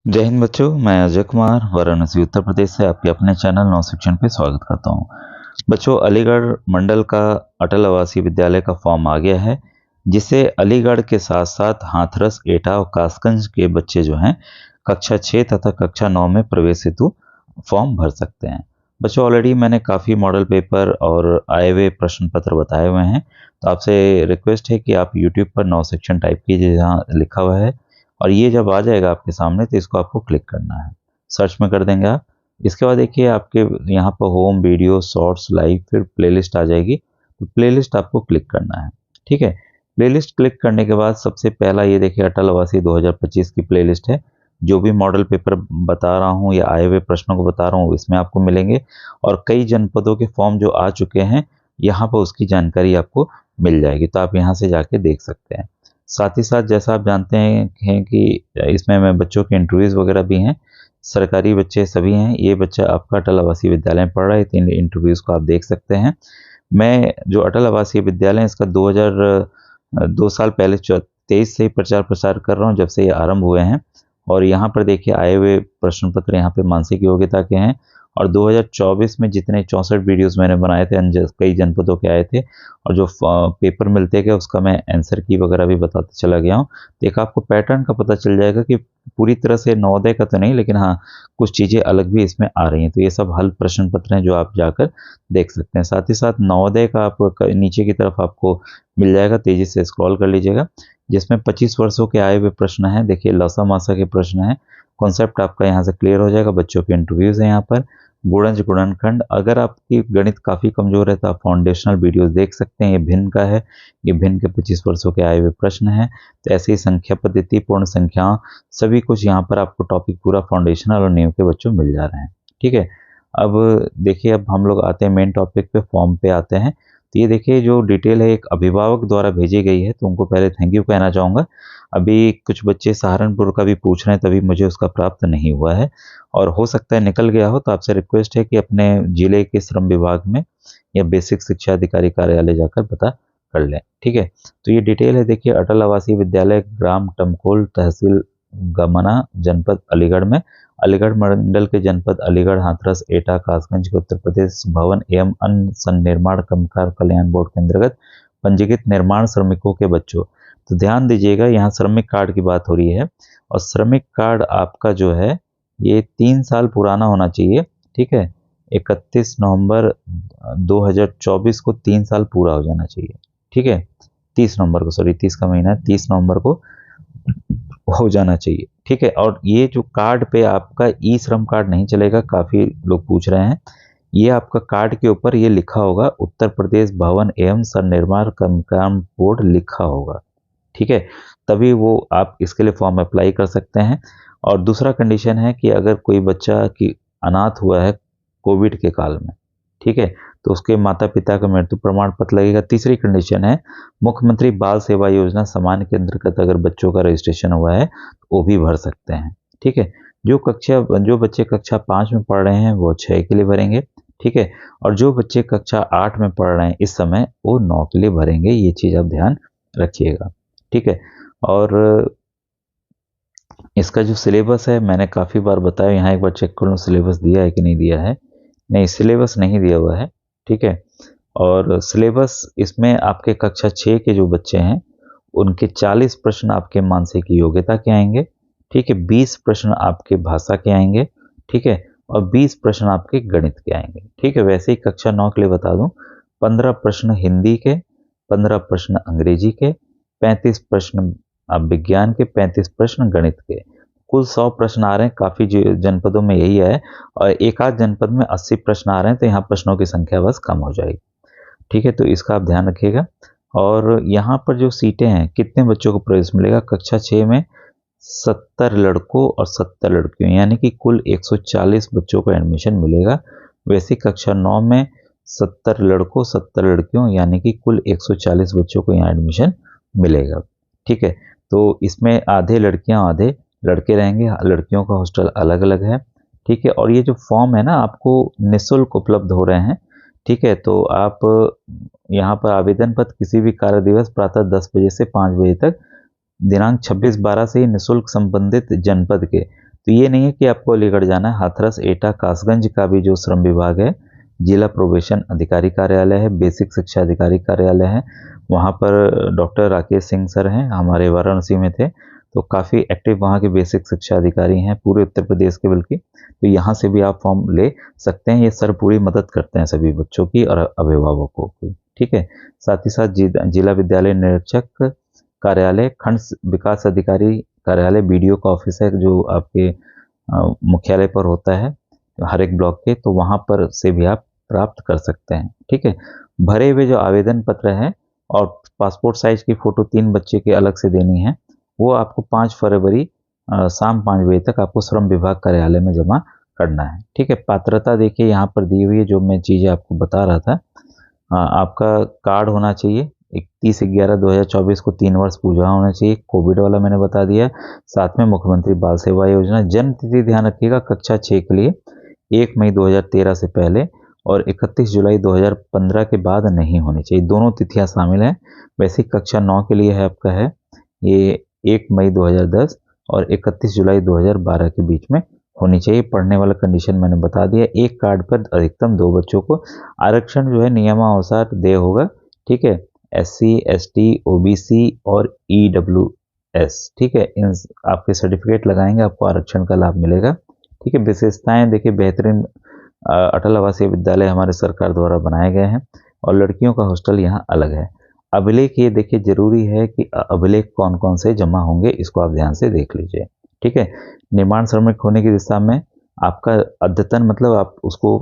जय हिंद बच्चों, मैं अजय कुमार वाराणसी उत्तर प्रदेश से आपके अपने चैनल नौ शिक्षण पे स्वागत करता हूँ। बच्चों, अलीगढ़ मंडल का अटल आवासीय विद्यालय का फॉर्म आ गया है, जिसे अलीगढ़ के साथ साथ हाथरस, एटा और कासगंज के बच्चे जो हैं कक्षा 6 तथा कक्षा 9 में प्रवेश हेतु फॉर्म भर सकते हैं। बच्चों, ऑलरेडी मैंने काफ़ी मॉडल पेपर और आए हुए प्रश्न पत्र बताए हुए हैं, तो आपसे रिक्वेस्ट है कि आप यूट्यूब पर नौ शिक्षण टाइप कीजिए जहाँ लिखा हुआ है, और ये जब आ जाएगा आपके सामने तो इसको आपको क्लिक करना है, सर्च में कर देंगे आप। इसके बाद देखिए आपके यहाँ पर होम, वीडियो, शॉर्ट्स, लाइव, फिर प्लेलिस्ट आ जाएगी, तो प्लेलिस्ट आपको क्लिक करना है। ठीक है, प्लेलिस्ट क्लिक करने के बाद सबसे पहला ये देखिए अटल आवासीय 2025 की प्लेलिस्ट है। जो भी मॉडल पेपर बता रहा हूँ या आए हुए प्रश्नों को बता रहा हूँ इसमें आपको मिलेंगे, और कई जनपदों के फॉर्म जो आ चुके हैं यहाँ पर उसकी जानकारी आपको मिल जाएगी, तो आप यहाँ से जाके देख सकते हैं। साथ ही साथ जैसा आप जानते हैं कि इसमें मैं बच्चों के इंटरव्यूज़ वगैरह भी हैं, सरकारी बच्चे सभी हैं। ये बच्चा आपका अटल आवासीय विद्यालय में पढ़ रहा है, 3 इंटरव्यूज़ को आप देख सकते हैं। मैं जो अटल आवासीय विद्यालय है इसका 2 साल पहले 23 से ही प्रचार प्रसार कर रहा हूँ, जब से ये आरंभ हुए हैं। और यहाँ पर देखिए आए हुए प्रश्न पत्र यहाँ पे मानसिक योग्यता के हैं, और 2024 में जितने 64 वीडियोस मैंने बनाए थे कई जनपदों के आए थे, और जो पेपर मिलते गए उसका मैं आंसर की वगैरह भी बताते चला गया हूँ। तो एक आपको पैटर्न का पता चल जाएगा कि पूरी तरह से नवोदय का तो नहीं, लेकिन हाँ कुछ चीज़ें अलग भी इसमें आ रही हैं। तो ये सब हल प्रश्न पत्र हैं जो आप जाकर देख सकते हैं। साथ ही साथ नवोदय का आप नीचे की तरफ आपको मिल जाएगा, तेज़ी से स्क्रॉल कर लीजिएगा, जिसमें 25 वर्षों के आए हुए प्रश्न हैं। देखिए लसा मासा के प्रश्न हैं, कॉन्सेप्ट आपका यहाँ से क्लियर हो जाएगा। बच्चों के इंटरव्यूज़ हैं यहाँ पर, गुणज गुणनखंड। अगर आपकी गणित काफ़ी कमज़ोर है तो आप फाउंडेशनल वीडियोस देख सकते हैं। ये भिन्न का है, ये भिन्न के 25 वर्षों के आए हुए प्रश्न हैं। तो ऐसे ही संख्या पद्धति, पूर्ण संख्या, सभी कुछ यहाँ पर आपको टॉपिक पूरा फाउंडेशनल और न्यू के बच्चों मिल जा रहे हैं। ठीक है, अब देखिए अब हम लोग आते हैं मेन टॉपिक पे, फॉर्म पे आते हैं। तो ये देखिए जो डिटेल है एक अभिभावक द्वारा भेजी गई है, तो उनको पहले थैंक यू कहना चाहूँगा। अभी कुछ बच्चे सहारनपुर का भी पूछ रहे हैं, तभी मुझे उसका प्राप्त नहीं हुआ है, और हो सकता है निकल गया हो। तो आपसे रिक्वेस्ट है कि अपने जिले के श्रम विभाग में या बेसिक शिक्षा अधिकारी कार्यालय जाकर पता कर लें। ठीक है, तो ये डिटेल है देखिए, अटल आवासीय विद्यालय, ग्राम टमकोल, तहसील गमना, जनपद अलीगढ़ में, अलीगढ़ मंडल के जनपद अलीगढ़, हाथरस, एटा, कासगंज के उत्तर प्रदेश भवन एवं अन्य सन्निर्माण कर्मकार कल्याण बोर्ड के अंतर्गत पंजीकृत निर्माण श्रमिकों के बच्चों। तो ध्यान दीजिएगा, यहाँ श्रमिक कार्ड की बात हो रही है, और श्रमिक कार्ड आपका जो है ये 3 साल पुराना होना चाहिए। ठीक है, 31 नवंबर 2024 को 3 साल पूरा हो जाना चाहिए। ठीक है, 30 नवंबर को, सॉरी 30 का महीना है, 30 नवंबर को हो जाना चाहिए। ठीक है, और ये जो कार्ड पे आपका ई श्रम कार्ड नहीं चलेगा, काफ़ी लोग पूछ रहे हैं। ये आपका कार्ड के ऊपर ये लिखा होगा उत्तर प्रदेश भवन एवं सन्निर्माण कर्मकार बोर्ड लिखा होगा। ठीक है, तभी वो आप इसके लिए फॉर्म अप्लाई कर सकते हैं। और दूसरा कंडीशन है कि अगर कोई बच्चा की अनाथ हुआ है कोविड के काल में, ठीक है, तो उसके माता पिता का मृत्यु प्रमाण पत्र लगेगा। तीसरी कंडीशन है मुख्यमंत्री बाल सेवा योजना सामान्य के अंतर्गत अगर बच्चों का रजिस्ट्रेशन हुआ है तो वो भी भर सकते हैं। ठीक है, जो बच्चे कक्षा 5 में पढ़ रहे हैं वो 6 के लिए भरेंगे। ठीक है, और जो बच्चे कक्षा 8 में पढ़ रहे हैं इस समय वो 9 के लिए भरेंगे। ये चीज़ आप ध्यान रखिएगा। ठीक है, और इसका जो सिलेबस है मैंने काफ़ी बार बताया, यहाँ एक बार चेक कर लूँ सिलेबस दिया है कि नहीं दिया है। नहीं, सिलेबस नहीं दिया हुआ है। ठीक है, और सिलेबस इसमें आपके कक्षा 6 के जो बच्चे हैं उनके 40 प्रश्न आपके मानसिक योग्यता के आएंगे। ठीक है, 20 प्रश्न आपके भाषा के आएंगे। ठीक है, और 20 प्रश्न आपके गणित के आएंगे। ठीक है, वैसे ही कक्षा 9 के लिए बता दूं, 15 प्रश्न हिंदी के, 15 प्रश्न अंग्रेजी के, 35 प्रश्न विज्ञान के, 35 प्रश्न गणित के। कुल 100 प्रश्न आ रहे हैं। काफ़ी जनपदों में यही है, और एक आध जनपद में 80 प्रश्न आ रहे हैं, तो यहाँ प्रश्नों की संख्या बस कम हो जाएगी। ठीक है, तो इसका आप ध्यान रखिएगा। और यहाँ पर जो सीटें हैं, कितने बच्चों को प्रवेश मिलेगा, कक्षा 6 में 70 लड़कों और 70 लड़कियों, यानी कि कुल 140 बच्चों को एडमिशन मिलेगा। वैसे कक्षा 9 में 70 लड़कों 70 लड़कियों, यानी कि कुल 140 बच्चों को यहाँ एडमिशन मिलेगा। ठीक है, तो इसमें आधे लड़कियां आधे लड़के रहेंगे, लड़कियों का हॉस्टल अलग अलग है। ठीक है, और ये जो फॉर्म है ना आपको निःशुल्क उपलब्ध हो रहे हैं। ठीक है, तो आप यहाँ पर आवेदन पत्र किसी भी कार्य दिवस प्रातः 10 बजे से 5 बजे तक, दिनांक 26/12 से ही निःशुल्क संबंधित जनपद के, तो ये नहीं है कि आपको अलीगढ़ जाना है, हाथरस, एटा, कासगंज का भी जो श्रम विभाग है, जिला प्रोबेशन अधिकारी कार्यालय है, बेसिक शिक्षा अधिकारी कार्यालय है, वहाँ पर डॉक्टर राकेश सिंह सर हैं, हमारे वाराणसी में थे, तो काफ़ी एक्टिव वहाँ के बेसिक शिक्षा अधिकारी हैं पूरे उत्तर प्रदेश के, बल्कि तो यहाँ से भी आप फॉर्म ले सकते हैं। ये सर पूरी मदद करते हैं सभी बच्चों की और अभिभावकों की, ठीक है। साथ ही साथ जिला विद्यालय निरीक्षक कार्यालय, खंड विकास अधिकारी कार्यालय, बीडीओ का ऑफिस है जो आपके मुख्यालय पर होता है हर एक ब्लॉक के, तो वहाँ पर से भी आप प्राप्त कर सकते हैं, ठीक है। भरे हुए जो आवेदन पत्र है और पासपोर्ट साइज की फ़ोटो 3 बच्चे के अलग से देनी है, वो आपको 5 फरवरी शाम 5 बजे तक आपको श्रम विभाग कार्यालय में जमा करना है, ठीक है। पात्रता देखिए यहाँ पर दी हुई है, जो मैं चीज़ें आपको बता रहा था। आपका कार्ड होना चाहिए, 31/11/2024 को 3 वर्ष पूरा होना चाहिए, कोविड वाला मैंने बता दिया। साथ में मुख्यमंत्री बाल सेवा योजना, जन्म तिथि ध्यान रखिएगा कक्षा 6 के लिए 1 मई 2013 से पहले और 31 जुलाई 2015 के बाद नहीं होनी चाहिए, दोनों तिथियां शामिल हैं। वैसे कक्षा 9 के लिए है आपका है ये 1 मई 2010 और 31 जुलाई 2012 के बीच में होनी चाहिए। पढ़ने वाला कंडीशन मैंने बता दिया। एक कार्ड पर अधिकतम 2 बच्चों को, आरक्षण जो है नियमानुसार देय होगा, ठीक है। SC, ST, OBC और EWS, ठीक है, इन आपके सर्टिफिकेट लगाएंगे, आपको आरक्षण का लाभ मिलेगा, ठीक है। विशेषताएं देखिए, बेहतरीन अटल आवासीय विद्यालय हमारे सरकार द्वारा बनाए गए हैं और लड़कियों का हॉस्टल यहाँ अलग है। अभिलेख ये देखिए जरूरी है कि अभिलेख कौन कौन से जमा होंगे, इसको आप ध्यान से देख लीजिए, ठीक है। निर्माण श्रमिक होने की दिशा में आपका अद्यतन मतलब आप उसको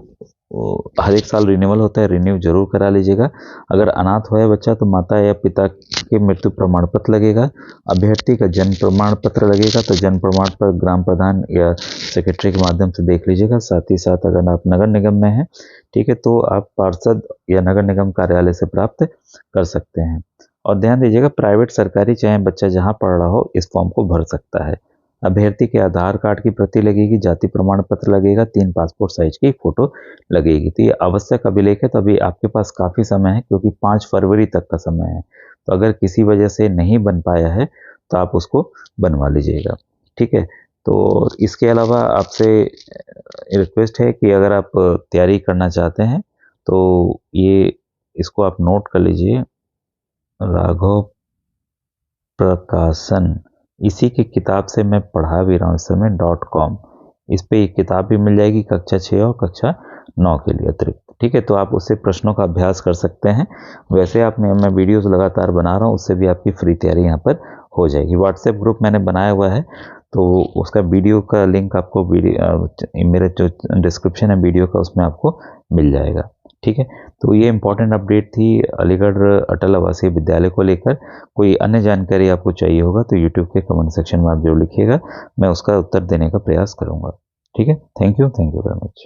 हर एक साल रिन्यूअल होता है, रिन्यू जरूर करा लीजिएगा। अगर अनाथ हुआ है बच्चा तो माता या पिता के मृत्यु प्रमाण पत्र लगेगा। अभ्यर्थी का जन्म प्रमाण पत्र लगेगा, तो जन्म प्रमाण पत्र ग्राम प्रधान या सेक्रेटरी के माध्यम से देख लीजिएगा। साथ ही साथ अगर आप नगर निगम में हैं, ठीक है, तो आप पार्षद या नगर निगम कार्यालय से प्राप्त कर सकते हैं। और ध्यान दीजिएगा, प्राइवेट सरकारी चाहे बच्चा जहाँ पढ़ रहा हो इस फॉर्म को भर सकता है। अभ्यर्थी के आधार कार्ड की प्रति लगेगी, जाति प्रमाण पत्र लगेगा, 3 पासपोर्ट साइज की फोटो लगेगी। तो ये आवश्यक अभिलेख है, तो अभी आपके पास काफ़ी समय है क्योंकि 5 फरवरी तक का समय है। तो अगर किसी वजह से नहीं बन पाया है तो आप उसको बनवा लीजिएगा, ठीक है। तो इसके अलावा आपसे रिक्वेस्ट है कि अगर आप तैयारी करना चाहते हैं तो ये इसको आप नोट कर लीजिए, राघव प्रकाशन, इसी की किताब से मैं पढ़ा भी रहा हूँ इस समय .com, इस पे एक किताब भी मिल जाएगी कक्षा 6 और कक्षा 9 के लिए अतिरिक्त, ठीक है। तो आप उससे प्रश्नों का अभ्यास कर सकते हैं। वैसे आप मैं वीडियोस लगातार बना रहा हूँ, उससे भी आपकी फ्री तैयारी यहाँ पर हो जाएगी। व्हाट्सएप ग्रुप मैंने बनाया हुआ है, तो उसका वीडियो का लिंक आपको मेरे जो डिस्क्रिप्शन है वीडियो का उसमें आपको मिल जाएगा, ठीक है। तो ये इंपॉर्टेंट अपडेट थी अलीगढ़ अटल आवासीय विद्यालय को लेकर। कोई अन्य जानकारी आपको चाहिए होगा तो यूट्यूब के कमेंट सेक्शन में आप जो लिखिएगा मैं उसका उत्तर देने का प्रयास करूंगा, ठीक है। Thank you very much.